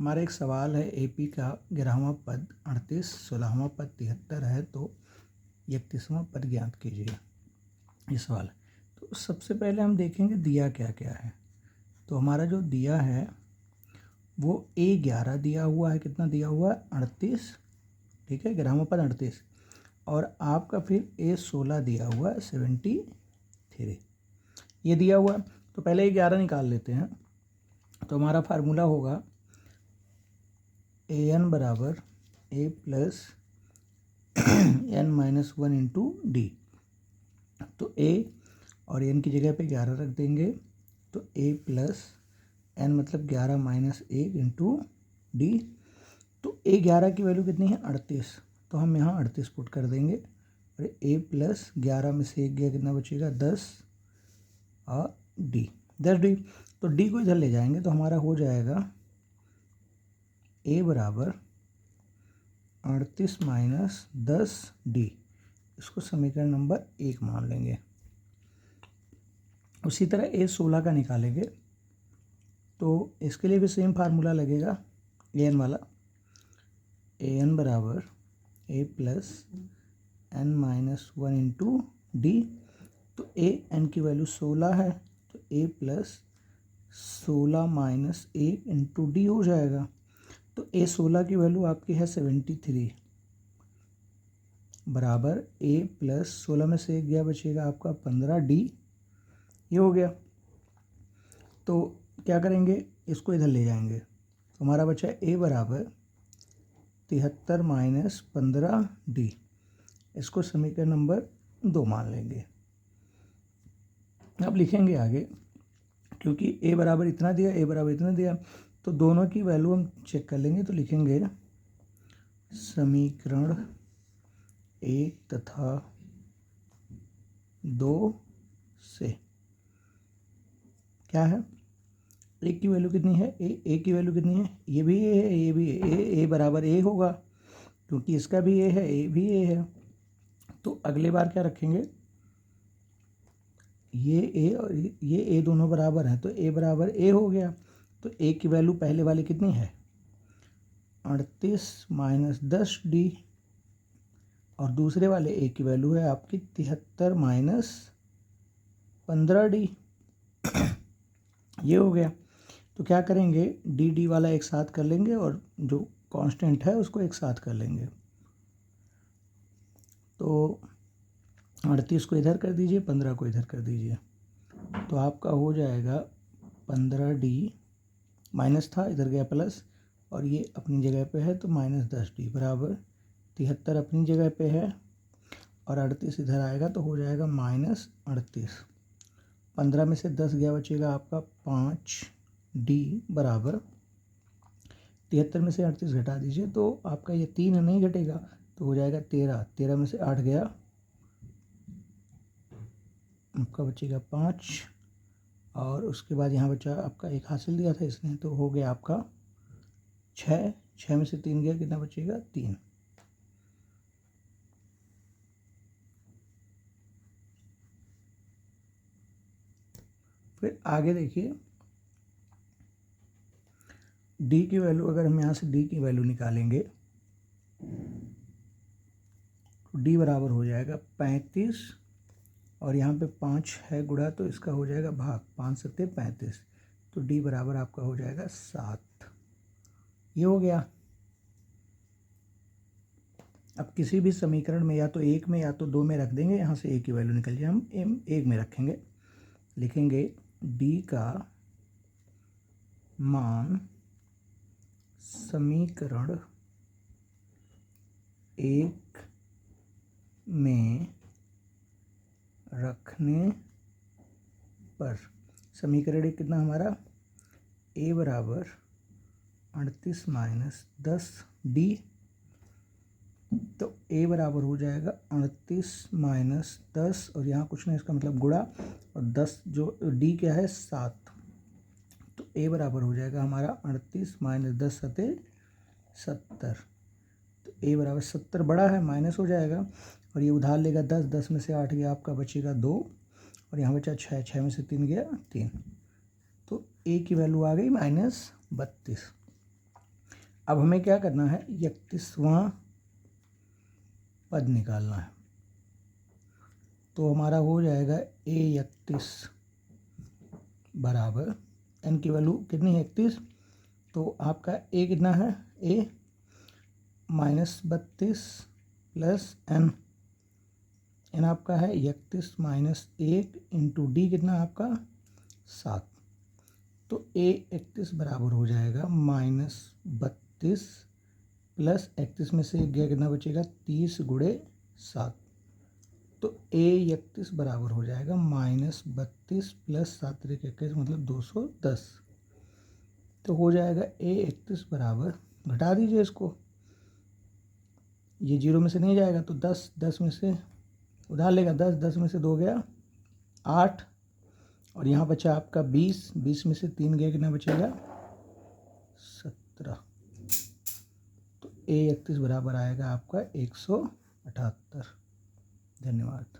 हमारा एक सवाल है एपी का 11वां पद 38, 16वां पद 73 है तो 31वां पद ज्ञात कीजिए। ये सवाल है। तो सबसे पहले हम देखेंगे दिया क्या क्या है। तो हमारा जो दिया है वो A11 दिया हुआ है। कितना दिया हुआ है? 38। ठीक है, 11वां पद 38 और आपका फिर A16 दिया हुआ है 73। ये दिया हुआ है तो पहले 11 निकाल लेते हैं। तो हमारा फार्मूला होगा AN बराबर A plus n-1 into D. तो A और n की जगह पे 11 रख देंगे तो A प्लस n मतलब 11 माइनस 1 इंटू डी। तो A11 की वैल्यू कितनी है? 38। तो हम यहाँ 38 पुट कर देंगे और A प्लस 11 में से 1 गया, कितना बचेगा? 10 और डी 10 डी। तो डी को इधर ले जाएंगे तो हमारा हो जाएगा A बराबर 38 माइनस 10 डी। इसको समीकरण नंबर 1 मान लेंगे। उसी तरह A16 का निकालेंगे तो इसके लिए भी सेम फार्मूला लगेगा AN वाला। AN बराबर A plus n-1 into D. तो AN की वैल्यू 16 है तो A plus 16 minus 1 into D हो जाएगा। तो A16 की वैल्यू आपकी है 73 बराबर A प्लस 16 में से 1 गया, बचेगा आपका 15 डी। ये हो गया। तो क्या करेंगे? इसको इधर ले जाएंगे तो हमारा बचा A बराबर 73 माइनस 15 डी। इसको समीकरण नंबर 2 मान लेंगे। अब लिखेंगे आगे, क्योंकि A बराबर इतना दिया, A बराबर इतना दिया, तो दोनों की वैल्यू हम चेक कर लेंगे। तो लिखेंगे समीकरण 1 तथा 2 से क्या है? A की वैल्यू कितनी है? A की वैल्यू कितनी है? ये भी A है, ये भी A बराबर A होगा क्योंकि इसका भी A है, A भी A है। तो अगले बार क्या रखेंगे? ये A और ये A दोनों बराबर हैं तो A बराबर A हो गया। तो A की वैल्यू पहले वाली कितनी है? 38 माइनस 10 डी और दूसरे वाले A की वैल्यू है आपकी 73 माइनस 15 डी। ये हो गया। तो क्या करेंगे? डी वाला एक साथ कर लेंगे और जो कांस्टेंट है उसको एक साथ कर लेंगे। तो 38 को इधर कर दीजिए, 15 को इधर कर दीजिए तो आपका हो जाएगा 15 डी, माइनस था इधर गया प्लस और ये अपनी जगह पे है तो माइनस 10 डी बराबर 73 अपनी जगह पे है और 38 इधर आएगा तो हो जाएगा माइनस 38। 15 में से 10 गया, बचेगा आपका 5 डी बराबर 73 में से 38 घटा दीजिए तो आपका ये 3 नहीं घटेगा तो हो जाएगा 13। 13 में से 8 गया, आपका बचेगा 5 और उसके बाद यहाँ बचा आपका 1 हासिल दिया था इसने तो हो गया आपका 6। 6 में से 3 गया, कितना बचेगा? 3। फिर आगे देखिए डी की वैल्यू, अगर हम यहाँ से डी की वैल्यू निकालेंगे तो डी बराबर हो जाएगा 35 और यहाँ पे 5 है गुणा तो इसका हो जाएगा भाग, 5 सत्ते 35 तो डी बराबर आपका हो जाएगा 7। ये हो गया। अब किसी भी समीकरण में या तो 1 में या तो 2 में रख देंगे, यहाँ से A की वैल्यू निकल जाए, हम 1 में रखेंगे। लिखेंगे डी का मान समीकरण 1 में रखने पर, समीकरण 1 कितना हमारा? A बराबर 38 माइनस 10 डी। तो A बराबर हो जाएगा 38 माइनस 10 और यहाँ कुछ नहीं, इसका मतलब गुणा और 10 जो D क्या है 7 तो A बराबर हो जाएगा हमारा 38 माइनस 10 सते 70। तो A बराबर 70 बड़ा है, माइनस हो जाएगा और ये उधार लेगा 10। 10 में से 8 गया, आपका बचेगा 2 और यहाँ बचा 6। 6 में से 3 गया 3 तो A की वैल्यू आ गई -32। अब हमें क्या करना है, 31वां पद निकालना है। तो हमारा हो जाएगा A31 बराबर n की वैल्यू कितनी है 31, तो आपका A कितना है, A -32 प्लस n आपका है 31 माइनस 1 इंटू डी कितना आपका 7। तो A31 बराबर हो जाएगा -32 प्लस 31 में से 1 गया कितना बचेगा 30 गुणे 7। तो A31 बराबर हो जाएगा -32 प्लस 7 21 मतलब 210। तो हो जाएगा A31 बराबर, घटा दीजिए इसको, ये 0 में से नहीं जाएगा तो 10 में से उधार लेगा 10 में से 2 गया 8 और यहाँ बचा आपका 20 में से 3 गया कितना बचेगा 17। तो A31 बराबर आएगा आपका 178। धन्यवाद।